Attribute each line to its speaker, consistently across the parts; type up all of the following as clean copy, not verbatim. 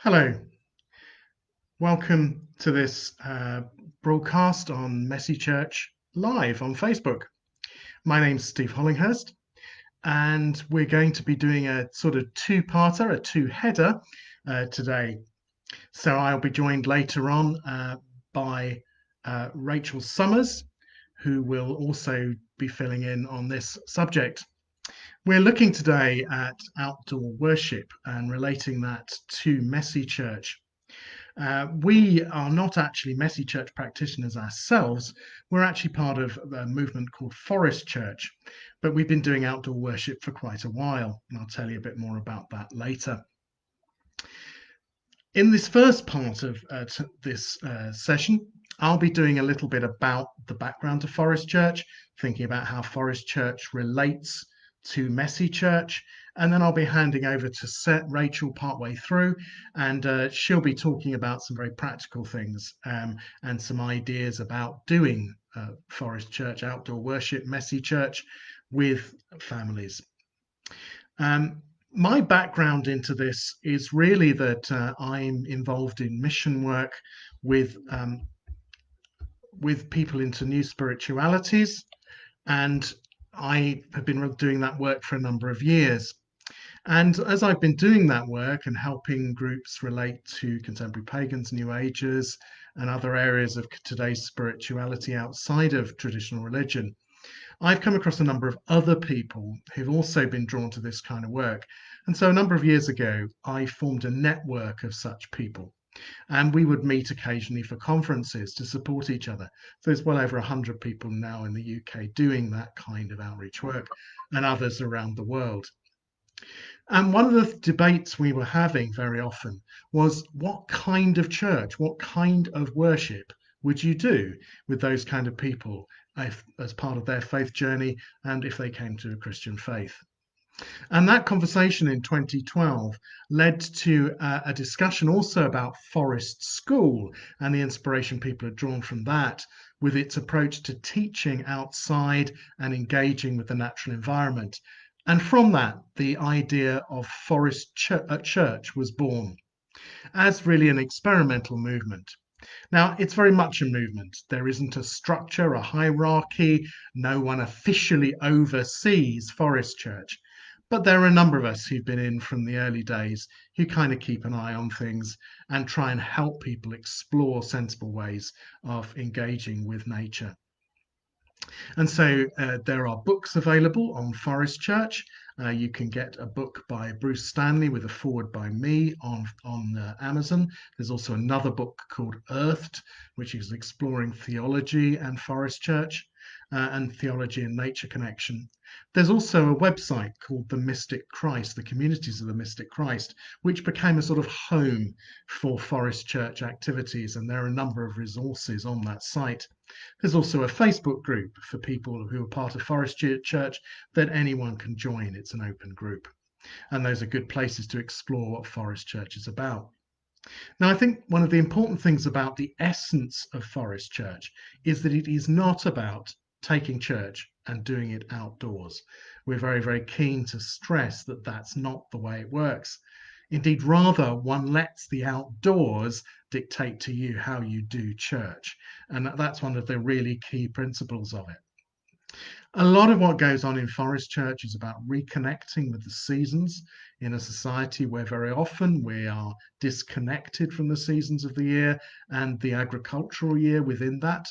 Speaker 1: Hello, welcome to this broadcast on Messy Church live on Facebook. My name's Steve Hollingshurst, and we're going to be doing a sort of two-parter, a two-header today. So I'll be joined later on by Rachel Summers, who will also be filling in on this subject. We're looking today at outdoor worship and relating that to Messy Church. We are not actually Messy Church practitioners ourselves. We're actually part of a movement called Forest Church, but we've been doing outdoor worship for quite a while, and I'll tell you a bit more about that later. In this first part of this session, I'll be doing a little bit about the background to Forest Church, thinking about how Forest Church relates to Messy Church, and then I'll be handing over to Rachel partway through, and she'll be talking about some very practical things and some ideas about doing Forest Church, outdoor worship, Messy Church with families. My background into this is really that I'm involved in mission work with people into new spiritualities, and I have been doing that work for a number of years. And as I've been doing that work and helping groups relate to contemporary pagans, New Agers, and other areas of today's spirituality outside of traditional religion, I've come across a number of other people who've also been drawn to this kind of work. And so a number of years ago, I formed a network of such people. And we would meet occasionally for conferences to support each other. So there's well over 100 people now in the UK doing that kind of outreach work, and others around the world. And one of the debates we were having very often was what kind of church, what kind of worship would you do with those kind of people as part of their faith journey and if they came to a Christian faith? And that conversation in 2012 led to a discussion also about Forest School and the inspiration people had drawn from that with its approach to teaching outside and engaging with the natural environment. And from that, the idea of Forest Church was born as really an experimental movement. Now, it's very much a movement. There isn't a structure, a hierarchy. No one officially oversees Forest Church. But there are a number of us who've been in from the early days who kind of keep an eye on things and try and help people explore sensible ways of engaging with nature. And so there are books available on Forest Church. You can get a book by Bruce Stanley with a foreword by me on Amazon. There's also another book called Earthed, which is exploring theology and Forest Church and theology and nature connection. There's also a website called The Mystic Christ, the Communities of the Mystic Christ, which became a sort of home for Forest Church activities, and there are a number of resources on that site. There's also a Facebook group for people who are part of Forest Church that anyone can join. It's an open group. And those are good places to explore what Forest Church is about. Now, I think one of the important things about the essence of Forest Church is that it is not about taking church and doing it outdoors. We're very, very keen to stress that that's not the way it works. Indeed, rather, one lets the outdoors dictate to you how you do church. And that's one of the really key principles of it. A lot of what goes on in Forest Church is about reconnecting with the seasons in a society where very often we are disconnected from the seasons of the year and the agricultural year within that.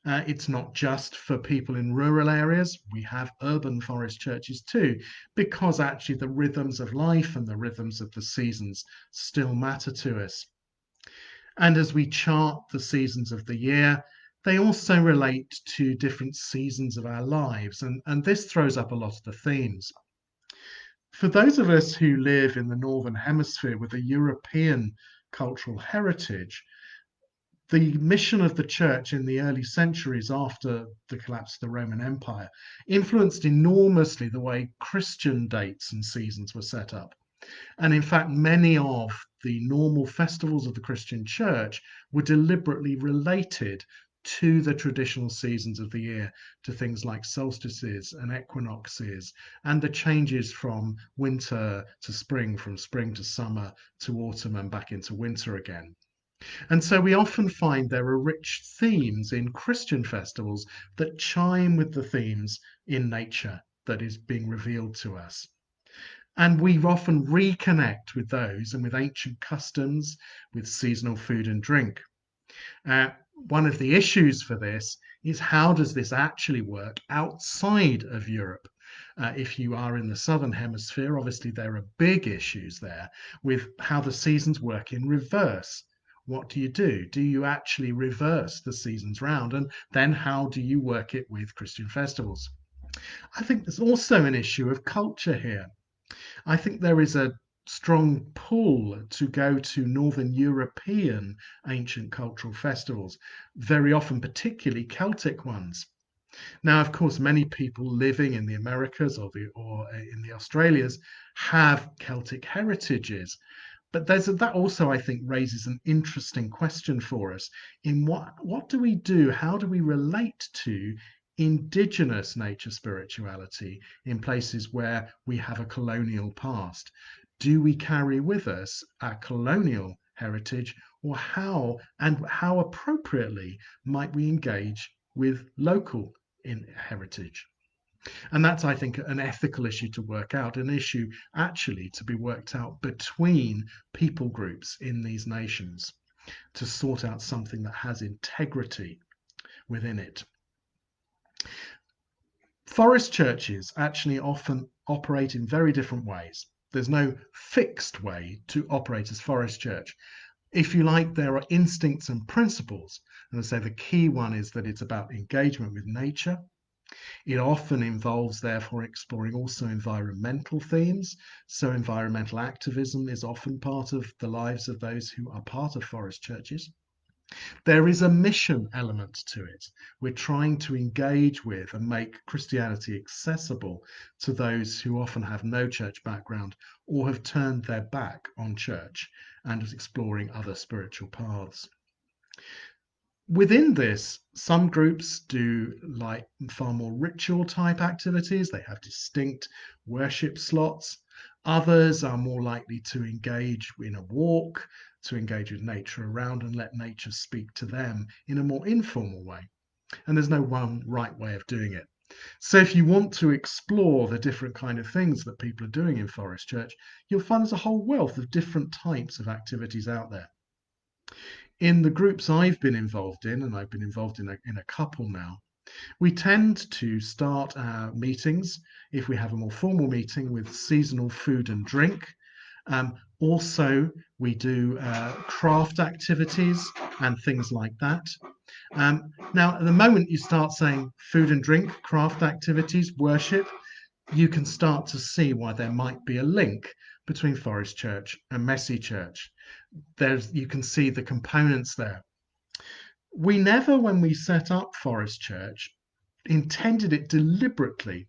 Speaker 1: It's not just for people in rural areas. We have urban forest churches too, because actually the rhythms of life and the rhythms of the seasons still matter to us. And as we chart the seasons of the year, they also relate to different seasons of our lives. And this throws up a lot of the themes. For those of us who live in the Northern Hemisphere with a European cultural heritage, the mission of the church in the early centuries after the collapse of the Roman Empire influenced enormously the way Christian dates and seasons were set up. And in fact, many of the normal festivals of the Christian church were deliberately related to the traditional seasons of the year, to things like solstices and equinoxes, and the changes from winter to spring, from spring to summer to autumn and back into winter again. And so we often find there are rich themes in Christian festivals that chime with the themes in nature that is being revealed to us. And we often reconnect with those and with ancient customs, with seasonal food and drink. One of the issues for this is, how does this actually work outside of Europe? If you are in the southern hemisphere, obviously there are big issues there with how the seasons work in reverse. What do you do? Do you actually reverse the seasons round? And then how do you work it with Christian festivals? I think there's also an issue of culture here. I think there is a strong pull to go to Northern European ancient cultural festivals, very often particularly Celtic ones. Now, of course, many people living in the Americas or in the Australias have Celtic heritages. But that also, I think, raises an interesting question for us in what do we do? How do we relate to indigenous nature spirituality in places where we have a colonial past? Do we carry with us our colonial heritage, or how appropriately might we engage with local heritage? And that's, I think, an ethical issue to work out, an issue actually to be worked out between people groups in these nations to sort out something that has integrity within it. Forest churches actually often operate in very different ways. There's no fixed way to operate as forest church. If you like, there are instincts and principles. And I say the key one is that it's about engagement with nature. It often involves, therefore, exploring also environmental themes. So environmental activism is often part of the lives of those who are part of forest churches. There is a mission element to it. We're trying to engage with and make Christianity accessible to those who often have no church background or have turned their back on church and is exploring other spiritual paths. Within this, some groups do like far more ritual type activities. They have distinct worship slots. Others are more likely to engage in a walk, to engage with nature around and let nature speak to them in a more informal way. And there's no one right way of doing it. So if you want to explore the different kind of things that people are doing in Forest Church, you'll find there's a whole wealth of different types of activities out there. In the groups I've been involved in, and I've been involved in a couple now, we tend to start our meetings, if we have a more formal meeting, with seasonal food and drink. Also, we do craft activities and things like that. Now, at the moment you start saying food and drink, craft activities, worship, you can start to see why there might be a link between Forest Church and Messy Church. You can see the components there. We never, when we set up Forest Church, intended it deliberately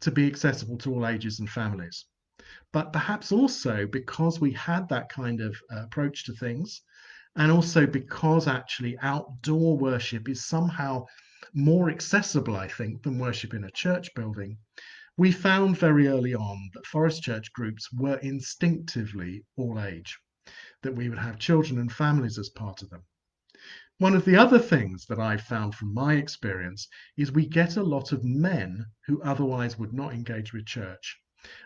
Speaker 1: to be accessible to all ages and families. But perhaps also because we had that kind of approach to things, and also because actually outdoor worship is somehow more accessible, I think, than worship in a church building, we found very early on that Forest Church groups were instinctively all age, that we would have children and families as part of them. One of the other things that I've found from my experience is we get a lot of men who otherwise would not engage with church.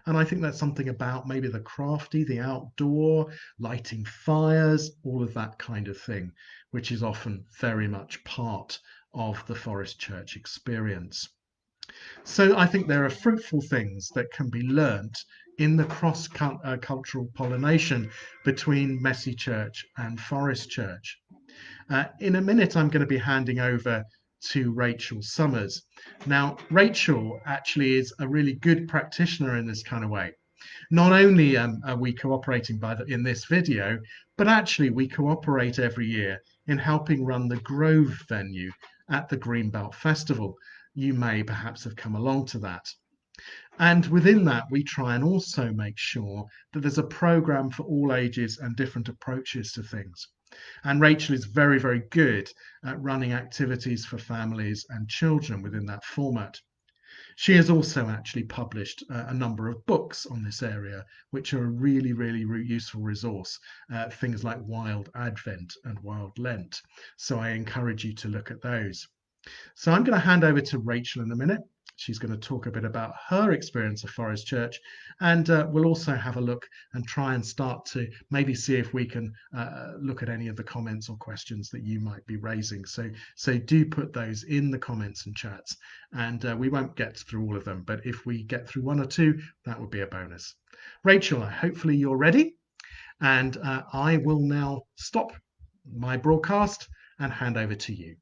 Speaker 1: And I think that's something about maybe the crafty, the outdoor, lighting fires, all of that kind of thing, which is often very much part of the Forest Church experience. So I think there are fruitful things that can be learnt in the cross-cultural pollination between Messy Church and Forest Church. In a minute, I'm going to be handing over to Rachel Summers. Now, Rachel actually is a really good practitioner in this kind of way. Not only are we cooperating in this video, but actually we cooperate every year in helping run the Grove venue at the Greenbelt Festival. You may perhaps have come along to that. And within that, we try and also make sure that there's a program for all ages and different approaches to things. And Rachel is very, very good at running activities for families and children within that format. She has also actually published a number of books on this area, which are a really, really useful resource, things like Wild Advent and Wild Lent. So I encourage you to look at those. So I'm going to hand over to Rachel in a minute. She's going to talk a bit about her experience of Forest Church, and we'll also have a look and try and start to maybe see if we can look at any of the comments or questions that you might be raising. So do put those in the comments and chats, and we won't get through all of them, but if we get through one or two, that would be a bonus. Rachel, hopefully you're ready, and I will now stop my broadcast and hand over to you.